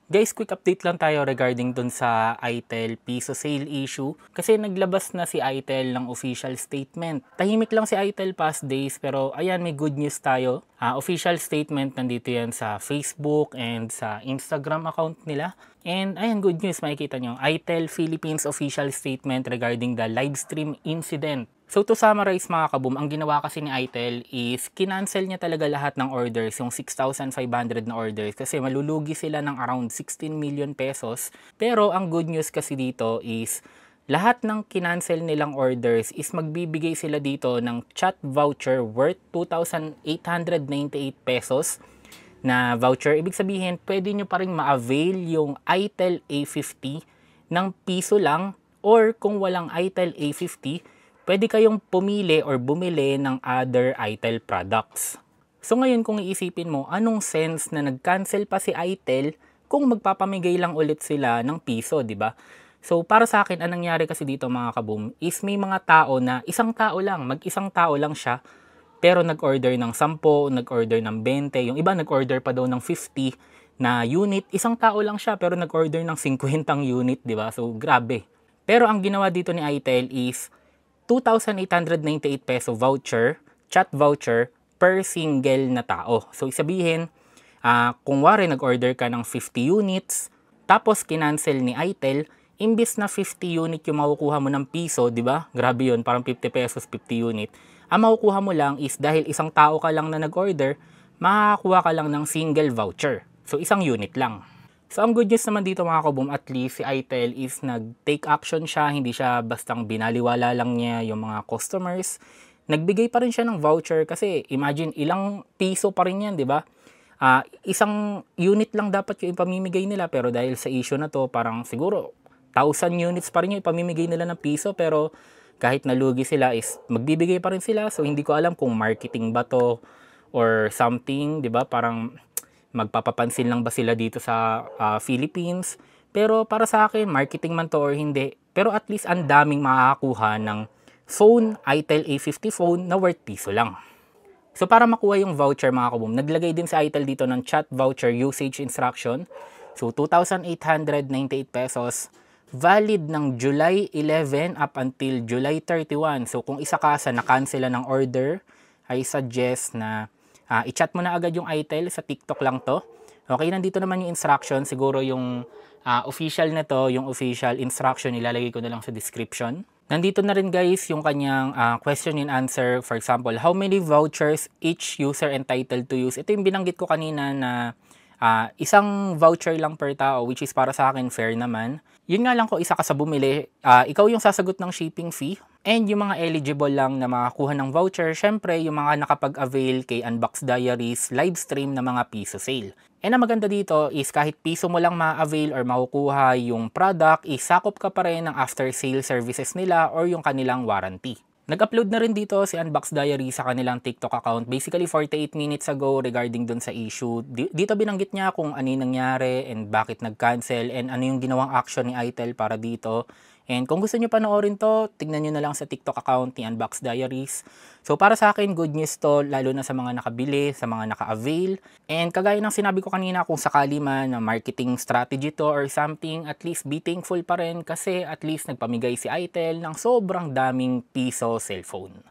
Guys, quick update lang tayo regarding dun sa ITEL piso sale issue. Kasi naglabas na si ITEL ng official statement. Tahimik lang si ITEL past days pero ayan, may good news tayo. Official statement, nandito yan sa Facebook and sa Instagram account nila. And ayan, good news, makikita nyo. ITEL Philippines official statement regarding the live stream incident. So to summarize mga kaboom, ang ginawa kasi ni ITEL is kinancel niya talaga lahat ng orders, yung 6,500 na orders kasi malulugi sila ng around 16 million pesos. Pero ang good news kasi dito is lahat ng kinancel nilang orders is magbibigay sila dito ng chat voucher worth 2,898 pesos na voucher. Ibig sabihin, pwede nyo pa rin ma-avail yung ITEL A50 ng piso lang, or kung walang ITEL A50, pwede kayong pumili or bumili ng other ITEL products. So ngayon kung iisipin mo, anong sense na nag-cancel pa si ITEL kung magpapamigay lang ulit sila ng piso, di ba? So para sa akin, anong nangyari kasi dito mga kaboom, is may mga tao na isang tao lang, mag-isang tao lang siya, pero nag-order ng 10, nag-order ng 20, yung iba nag-order pa daw ng 50 na unit, isang tao lang siya pero nag-order ng 50 unit, di ba? So grabe. Pero ang ginawa dito ni ITEL is 2,898 peso voucher, chat voucher, per single na tao. So, sabihin, kung wari nag-order ka ng 50 units, tapos kinancel ni ITEL, imbis na 50 unit yung makukuha mo ng piso, di ba? Grabe yun, parang 50 pesos, 50 unit. Ang makukuha mo lang is dahil isang tao ka lang na nag-order, makakakuha ka lang ng single voucher. So, isang unit lang. So, ang good news naman dito mga kaboom, at least si ITEL is nag-take action siya, hindi siya bastang binaliwala lang niya yung mga customers. Nagbigay pa rin siya ng voucher kasi imagine ilang piso pa rin yan, di ba? Isang unit lang dapat yung ipamimigay nila, pero dahil sa issue na to, parang siguro 1,000 units pa rin yung ipamimigay nila ng piso, pero kahit nalugi sila is magbibigay pa rin sila. So, hindi ko alam kung marketing ba to or something, di ba? Parang magpapapansin lang ba sila dito sa Philippines. Pero para sa akin, marketing man to or hindi, pero at least ang daming makakakuha ng phone, ITEL A50 phone na worth piso lang. So para makuha yung voucher mga kaboom, naglagay din si ITEL dito ng chat voucher usage instruction. So 2,898 pesos, valid ng July 11 up until July 31. So kung isa ka sa na-cancel ng order, I suggest na i-chat mo na agad yung ITEL, sa TikTok lang to. Okay, nandito naman yung instruction. Siguro yung official na to, yung official instruction, ilalagay ko na lang sa description. Nandito na rin guys yung kanyang question and answer. For example, how many vouchers each user entitled to use? Ito yung binanggit ko kanina na isang voucher lang per tao, which is para sa akin fair naman. Yun nga lang, ko isa ka sa bumili, ikaw yung sasagot ng shipping fee. And yung mga eligible lang na makakuha ng voucher, syempre yung mga nakapag-avail kay Unbox Diaries live stream na mga piso sale. And ang maganda dito is kahit piso mo lang ma-avail or makukuha yung product, isakop ka pa rin ng after sale services nila or yung kanilang warranty. Nag-upload na rin dito si Unbox Diary sa kanilang TikTok account basically 48 minutes ago regarding dun sa issue. Dito binanggit niya kung ano yung nangyari and bakit nag-cancel and ano yung ginawang action ni ITEL para dito. And kung gusto nyo panoorin to, tignan nyo na lang sa TikTok account ni Unbox Diaries. So para sa akin, good news to, lalo na sa mga nakabili, sa mga naka-avail. And kagaya ng sinabi ko kanina, kung sakali man na marketing strategy to or something, at least be thankful pa rin kasi at least nagpamigay si ITEL ng sobrang daming piso cellphone.